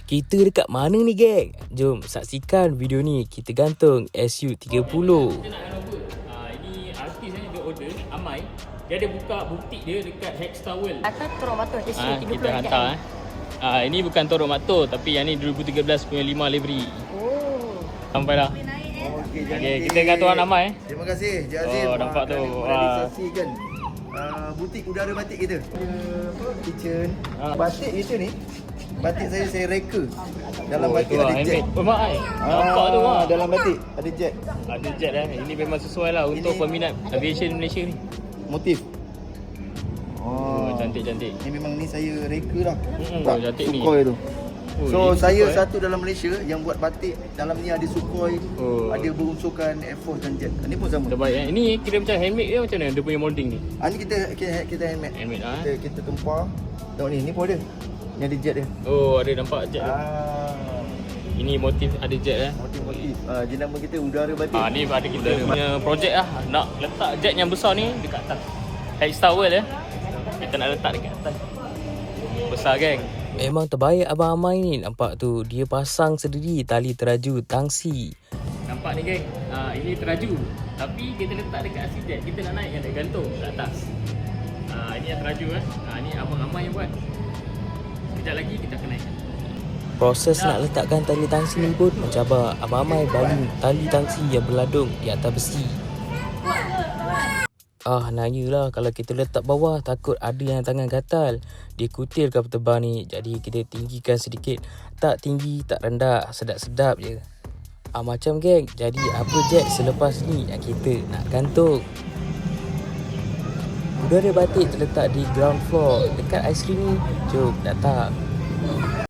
Kita dekat mana ni geng? Jom saksikan video ni. Kita gantung SU30. Kita nak over. Ini artis dia order Amai. Dia ada buka butik dia dekat Hexstar World. Atau Torok Batu SU30 Kita hantar ini bukan Torok Mato, tapi yang ni 2013 punya 5 livery. Oh. Sampai dah. Okey, kita dengan Tuan Amai. Terima kasih Cik Azim. Oh, nampak tu. Realisasikan butik udara batik kita. Kitchen. Batik kita ni. Batik saya reka. Dalam batik ada jet. Mak ai. Nampak tu Dalam batik ada jet. Ada jet Ini memang sesuai lah untuk peminat aviation Malaysia ni. Motif. Cantik-cantik. Ni memang ni saya reka lah. Cantik ni. Sukhoi tu. So ini saya Sukhoi, satu dalam Malaysia yang buat batik. Dalam ni ada Sukhoi, ada berunsurkan Air Force dan jet. Ni pun sama. Terbaik Ini kira macam handmade dia macam mana dia punya molding ni? Ni kita handmade. Handmade Kita tempah. Tengok ni pun ada. Ni ada jet dia. Oh, ada nampak jet tu. Ini motif ada jet Motif. Jenama kita udara batik. Ni ada kita punya projek lah. Nak letak jet yang besar ni dekat atas Hexstar World Kita nak letak dekat atas. Besar geng. Memang terbaik Abang Amai ni. Nampak tu, dia pasang sendiri tali teraju tangsi. Nampak ni geng. Ini teraju. Tapi kita letak dekat atas jet. Kita nak naikkan dekat gantung kat atas. Ini yang teraju Ini Abang Amai yang buat. Sekejap lagi kita akan naikkan. Proses nak letakkan tali tangsi ni pun mencabar. Abang Amai baling tali tangsi yang berladung di atas besi. Nanyalah kalau kita letak bawah takut ada yang tangan gatal. Dia kutil kapal terbang ni. Jadi kita tinggikan sedikit. Tak tinggi, tak rendah. Sedap-sedap je. Macam geng. Jadi apa jet selepas ni yang kita nak gantung. Udara batik terletak di ground floor dekat aiskrim ni. Jom datang.